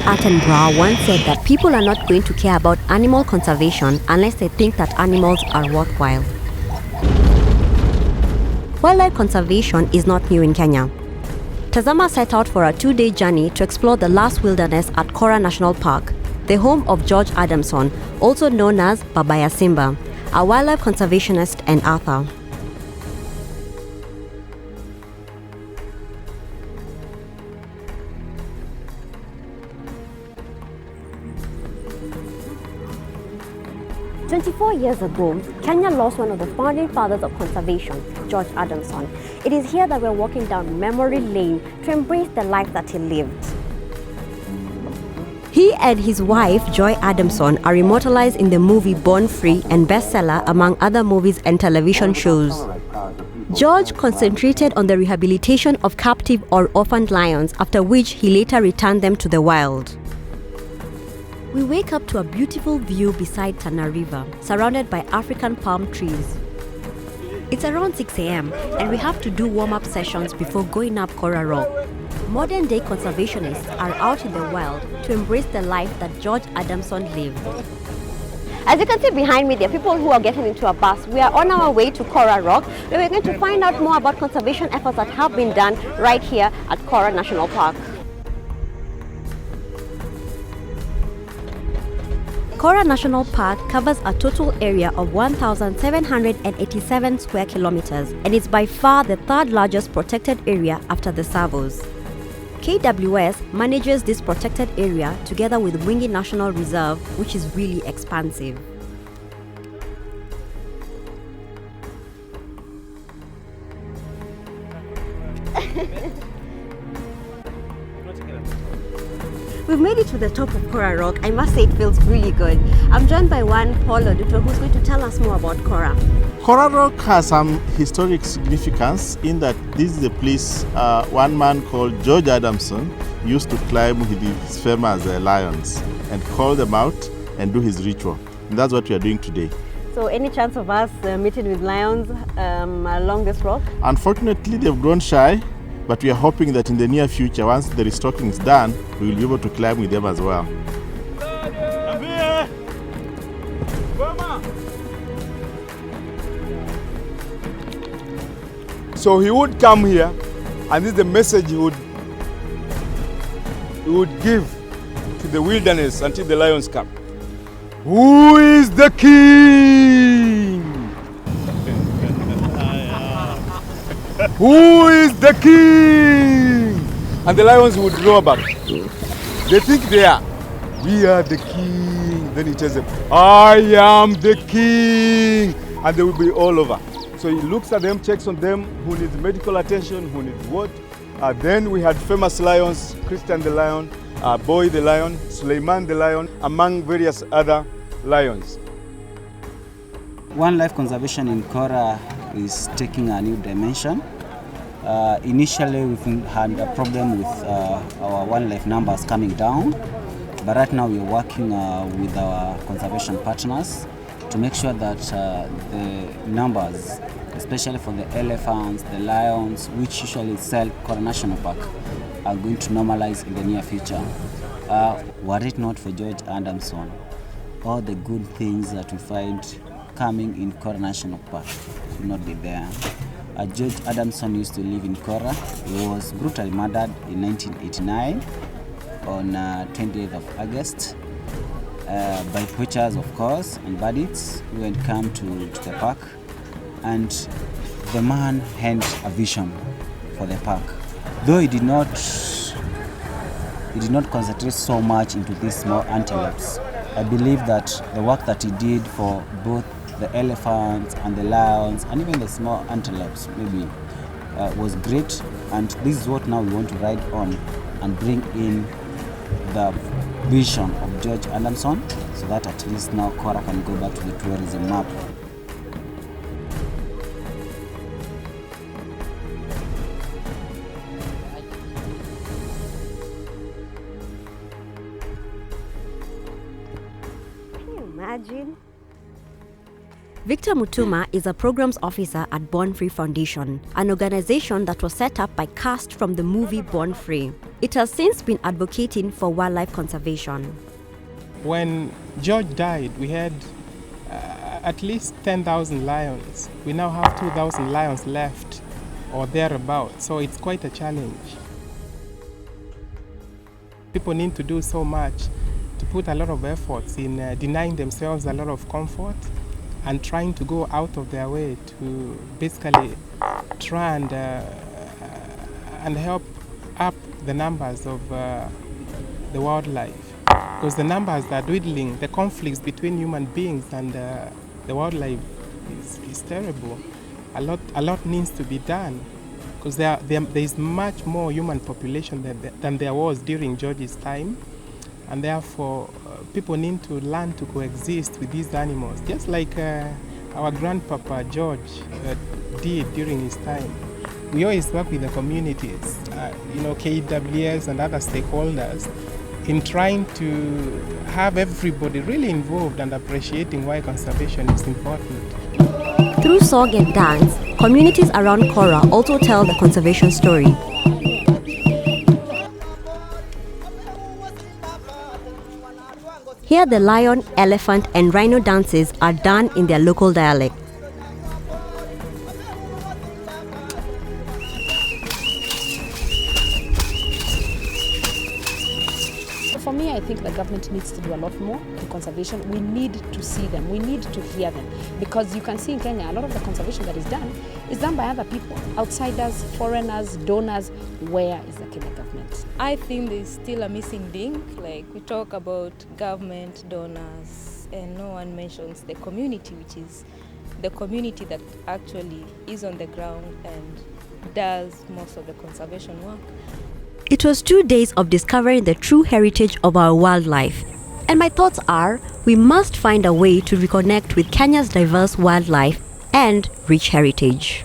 Attenborough once said that people are not going to care about animal conservation unless they think that animals are worthwhile. Wildlife conservation is not new in Kenya. Tazama set out for a 2-day journey to explore the lush wilderness at Kora National Park, the home of George Adamson, also known as Baba ya Simba, a wildlife conservationist and author. "24 years ago, Kenya lost one of the founding fathers of conservation, George Adamson. It is here that we're walking down memory lane to embrace the life that he lived." He and his wife, Joy Adamson, are immortalized in the movie Born Free and bestseller among other movies and television shows. George concentrated on the rehabilitation of captive or orphaned lions, after which he later returned them to the wild. We wake up to a beautiful view beside Tana River, surrounded by African palm trees. It's around 6 a.m. and we have to do warm-up sessions before going up Kora Rock. Modern-day conservationists are out in the wild to embrace the life that George Adamson lived. As you can see behind me, there are people who are getting into a bus. We are on our way to Kora Rock, where we're going to find out more about conservation efforts that have been done right here at Kora National Park. Kora National Park covers a total area of 1,787 square kilometers and is by far the third largest protected area after the Savos. KWS manages this protected area together with Wingi National Reserve, which is really expansive. We've made it to the top of Kora Rock. I must say it feels really good. I'm joined by one Paul Oduto, who's going to tell us more about Kora. Kora Rock has some historic significance in that this is a place one man called George Adamson used to climb with his famous lions and call them out and do his ritual. And that's what we are doing today. So any chance of us meeting with lions along this rock? Unfortunately, they've grown shy, but we are hoping that in the near future, once the restocking is done, we will be able to climb with them as well. So he would come here, and this is the message he would give to the wilderness until the lions come. Who is the king? Who is the king? And the lions would know about it. They think they are. We are the king. Then he tells them, I am the king. And they will be all over. So he looks at them, checks on them, who needs medical attention, who needs what. Then we had famous lions, Christian the lion, Boy the lion, Suleiman the lion, among various other lions. Wildlife conservation in Kora is taking a new dimension. Initially, we've had a problem with our wildlife numbers coming down, but right now we're working with our conservation partners to make sure that the numbers, especially for the elephants, the lions, which usually sell Kora National Park, are going to normalize in the near future. Were it not for George Adamson, all the good things that we find coming in Kora National Park would not be there. George Adamson used to live in Kora. He was brutally murdered in 1989 on 28th of August by poachers, of course, and bandits who had come to the park. And the man had a vision for the park. Though he did not concentrate so much into these small antelopes, I believe that the work that he did for both the elephants and the lions and even the small antelopes maybe was great, and this is what now we want to ride on and bring in the vision of George Adamson, so that at least now Kora can go back to the tourism map. Can you imagine? Victor Mutuma is a programs officer at Born Free Foundation, an organization that was set up by cast from the movie Born Free. It has since been advocating for wildlife conservation. When George died, we had at least 10,000 lions. We now have 2,000 lions left or thereabouts, so it's quite a challenge. People need to do so much to put a lot of efforts in denying themselves a lot of comfort and trying to go out of their way to basically try and help up the numbers of the wildlife. Because the numbers are dwindling, the conflicts between human beings and the wildlife is terrible. A lot needs to be done, because there is much more human population than there was during George's time, and therefore people need to learn to coexist with these animals, just like our grandpapa George did during his time. We always work with the communities, KWS and other stakeholders, in trying to have everybody really involved and appreciating why conservation is important. Through song and dance, communities around Kora also tell the conservation story. Here the lion, elephant and rhino dances are done in their local dialect. For me, I think the government needs to do a lot more in conservation. We need to see them, we need to hear them. Because you can see in Kenya, a lot of the conservation that is done by other people, outsiders, foreigners, donors. Where is the Kenya government? I think there's still a missing link. Like, we talk about government, donors, and no one mentions the community, which is the community that actually is on the ground and does most of the conservation work. It was 2 days of discovering the true heritage of our wildlife. And my thoughts are, we must find a way to reconnect with Kenya's diverse wildlife and rich heritage.